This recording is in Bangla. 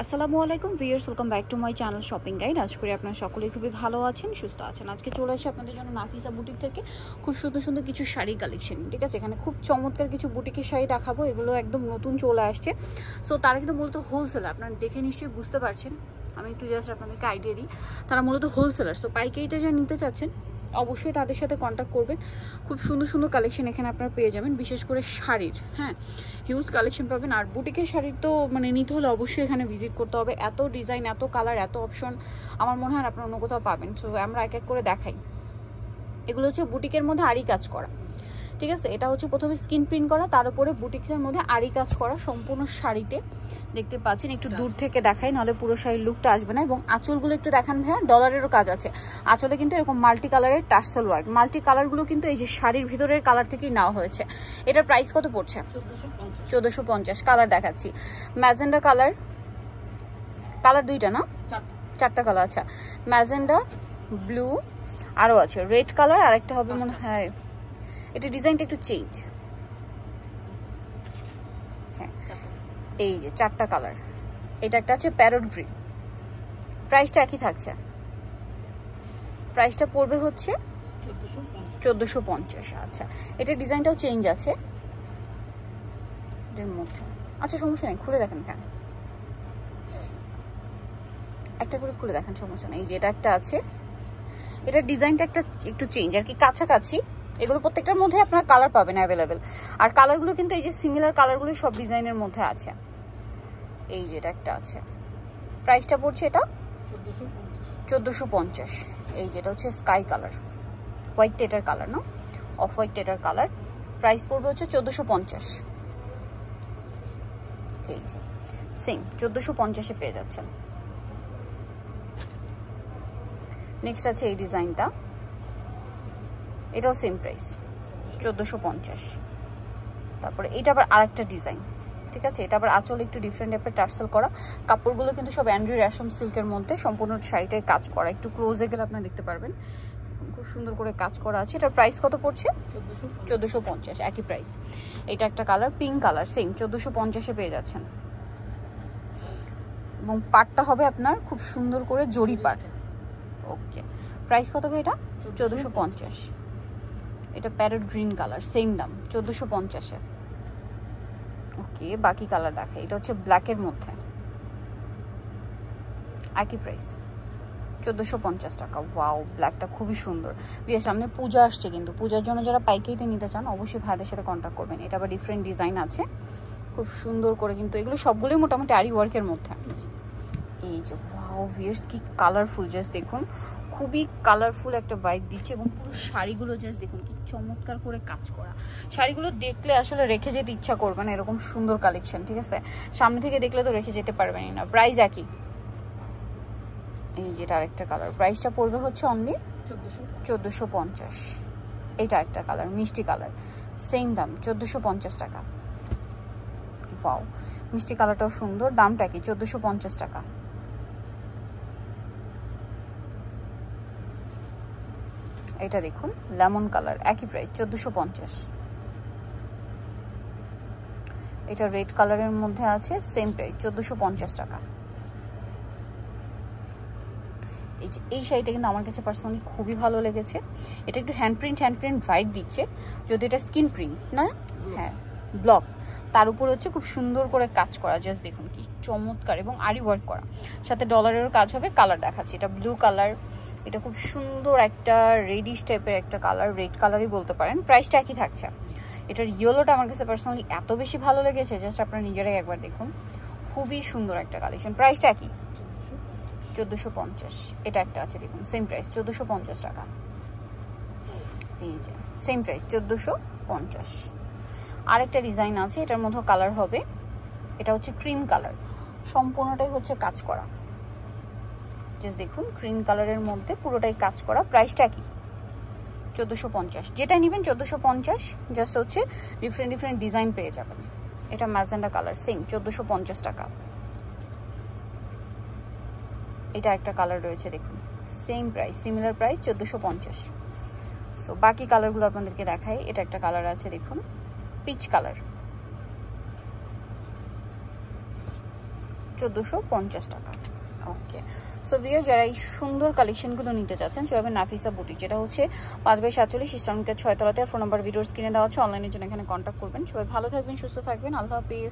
আসসালামু আলাইকুম viewers, welcome back to my channel shopping guide. আশা করি আপনারা সকলেই খুবই ভালো আছেন, সুস্থ আছেন। আজকে চলে আসি আপনাদের জন্য নাফিসা বুটিক থেকে খুব সুন্দর সুন্দর কিছু শাড়ি কালেকশন। ঠিক আছে, এখানে খুব চমৎকার কিছু বুটিকের শাড়ি দেখাবো। এগুলো একদম নতুন চলে আসছে। সো তারা কিন্তু মূলত হোলসেলার, আপনারা দেখে নিশ্চয়ই বুঝতে পারছেন। আমি একটু জাস্ট আপনাদেরকে আইডিয়া দিই, তারা মূলত হোলসেলার। সো পাইকারিটা যা নিতে চাচ্ছেন অবশ্যই তাদের সাথে কন্ট্যাক্ট করবেন। খুব সুন্দর সুন্দর কালেকশন এখানে আপনারা পেয়ে যাবেন, বিশেষ করে শাড়ির। হ্যাঁ, হিউজ কালেকশন পাবেন। আর বুটিকের শাড়ির তো মানে নিতে হলে অবশ্যই এখানে ভিজিট করতে হবে। এত ডিজাইন, এত কালার, এত অপশন আমার মনে হয় আপনারা অন্য কোথাও পাবেন। সো আমরা এক এক করে দেখাই। এগুলো হচ্ছে বুটিকের মধ্যে আরি কাজ করা। ঠিক আছে, এটা হচ্ছে প্রথমে স্কিন প্রিন্ট করা, তার উপরে বুটিক্সের মধ্যে আরি কাজ করা সম্পূর্ণ শাড়িতে দেখতে পাচ্ছেন। একটু দূর থেকে দেখাই, নাহলে পুরো শাড়ির লুকটা আসবে না। এবং আঁচলগুলো একটু দেখান ভাইয়া, ডলারেরও কাজ আছে আঁচলে, কিন্তু এরকম মাল্টি কালারের টার্সেল ওয়ার্ক। মাল্টি কালারগুলো কিন্তু এই যে শাড়ির ভিতরের কালার থেকেই নেওয়া হয়েছে। এটার প্রাইস কত পড়ছে? 1450। কালার দেখাচ্ছি, ম্যাজেন্ডা কালার, কালার দুইটা না চারটা কালার। আচ্ছা, ম্যাজেন্ডা, ব্লু, আরও আছে রেড কালার, আর একটা হবে মনে হয়। এটা ডিজাইনটা একটু চেঞ্জ। হ্যাঁ, এই যে চারটা কালার। এটা একটা আছে প্যারট গ্রিন। প্রাইসটা একই থাকছে, প্রাইসটা পড়বে হচ্ছে 1450। আচ্ছা, এটার ডিজাইনটাও চেঞ্জ আছে এটার মধ্যে। আচ্ছা, সমস্যা নেই, খুলে দেখেন। কেন একটা করে খুলে দেখেন, সমস্যা নেই। এই যে এটা একটা আছে, এটার ডিজাইনটা একটু চেঞ্জ আর কি, কাছাকাছি। এগুলো প্রত্যেকটার মধ্যে আপনারা কালার পাবেন অ্যাভেলেবেল। আর কালারগুলো কিন্তু এই যে সিমিলার কালারগুলো সব ডিজাইনের মধ্যে আছে। এই যে এটা একটা আছে, প্রাইসটা পড়ছে এটা 1450। এই যেটা হচ্ছে স্কাই কালার, হোয়াইট টেটার কালার না, অফ হোয়াইট টেটার কালার। প্রাইস পড়বে হচ্ছে 1450। এই যে সেম 1450-এ পেয়ে যাচ্ছেন। নেক্সট আছে এই ডিজাইনটা, এটাও সেম প্রাইস 1450। তারপরে এটা আবার আরেকটা ডিজাইন। ঠিক আছে, এটা আবার আঁচলে একটু ডিফারেন্ট টাইপের টার্সেল করা। কাপড়গুলো কিন্তু সব অ্যান্ড্রি রেশম সিল্কের মধ্যে, সম্পূর্ণ শাড়িটাই কাজ করা। একটু ক্লোজে গেলে আপনারা দেখতে পারবেন খুব সুন্দর করে কাজ করা আছে। এটার প্রাইস কত পড়ছে? 1450, একই প্রাইস। এটা একটা কালার, পিঙ্ক কালার, সেম 1450-এ পেয়ে যাচ্ছেন। এবং পাটটা হবে আপনার খুব সুন্দর করে জরি পাট। ওকে, প্রাইস কত হবে এটা? 1450। এটা প্যারট গ্রিন কালার, সেম দাম 1450-এ। ওকে, বাকি কালার দেখে। এটা হচ্ছে ব্ল্যাকের মধ্যে, একই প্রাইস 1450 টাকা। ওয়াও, ব্ল্যাকটা খুবই সুন্দর। বিয়ের সামনে পূজা আসছে, কিন্তু পূজার জন্য যারা পাইকারিতে নিতে চান অবশ্যই ভাইদের সাথে কন্ট্যাক্ট করবেন। এটা আবার ডিফারেন্ট ডিজাইন আছে খুব সুন্দর করে, কিন্তু এগুলো সবগুলোই মোটামুটি আরি ওয়ার্কের মধ্যে। এই যে ওয়াও ভিয়ার্স, কি কালারফুল, জাস্ট দেখুন, খুবই কালারফুল একটা ভাইব দিচ্ছে। এবং পুরো শাড়িগুলো জাস্ট দেখুন কি চমৎকার করে কাজ করা। শাড়িগুলো দেখলে আসলে রেখে যেতে ইচ্ছা করবে না, এরকম সুন্দর কালেকশন। ঠিক আছে, সামনে থেকে দেখলে তো রেখে যেতে পারবেনই না। প্রাইস একই। এই যেটা আরেকটা কালার, প্রাইসটা পড়বে হচ্ছে অনলি 1450। এটা একটা কালার, মিষ্টি কালার, সেম দাম 1450 টাকা। ওয়াও, মিষ্টি কালারটাও সুন্দর, দামটা কি? 1450 টাকা। এটা দেখুন লেমন কালার, একই প্রাইস 1450। এটা রেড কালারের মধ্যে আছে, সেম প্রাইস 1450 টাকা। এই শাড়িটা কিন্তু আমার কাছে পার্সোনালি খুবই ভালো লেগেছে। এটা একটু হ্যান্ড প্রিন্ট ভাইব দিচ্ছে, যদি এটা স্কিন প্রিন্ট না, হ্যাঁ ব্লক, তার উপরে হচ্ছে খুব সুন্দর করে কাজ করা। জাস্ট দেখুন কি চমৎকার, এবং আরি ওয়ার্ক করা, সাথে ডলারেরও কাজ হবে। কালার দেখাচ্ছি, এটা ব্লু কালার, এটা খুব সুন্দর একটা রেডিশ টাইপের একটা কালার, রেড কালারই বলতে পারেন। প্রাইসটা একই থাকছে। এটার ইয়েলোটা আমার কাছে পার্সোনালি এত বেশি ভালো লেগেছে, জাস্ট আপনারা নিজেরাই একবার দেখুন, খুবই সুন্দর একটা কালেকশন। প্রাইসটা একই 1450। এটা একটা আছে দেখুন, সেম প্রাইস 1450 টাকা। এই যে সেম প্রাইস 1450। আরেকটা ডিজাইন আছে, এটার মধ্যে কালার হবে। এটা হচ্ছে ক্রিম কালার, সম্পূর্ণটাই হচ্ছে কাজ করা। জাস্ট দেখুন, ক্রিম কালারের মধ্যে পুরোটাই কাজ করা। প্রাইসটা কি? 1450। যেটা নেবেন 1450, জাস্ট হচ্ছে ডিফারেন্ট ডিজাইন পেয়ে যাবেন। এটা ম্যাজেন্ডা কালার, সেম 1450 টাকা। এটা একটা কালার রয়েছে দেখুন, same price, similar price 1450। So বাকি কালারগুলো আপনাদেরকে দেখাই। এটা একটা কালার আছে দেখুন, পিচ কালার, 1450 টাকা। ওকে, সো ভিউয়ার যারা এই সুন্দর কালেকশনগুলো নিতে চাচ্ছেন চলে যাবেন নাফিসা বুটিক, যেটা হচ্ছে 5/47 ইস্টার্ন গেট 6 তলাতে। আর ফোন নাম্বার ভিডিওর স্ক্রিনে দেওয়া আছে, অনলাইনের জন্য এখানে কন্ট্যাক্ট করবেন। সবাই ভালো থাকবেন, সুস্থ থাকবেন, আল্লাহ হাফেজ।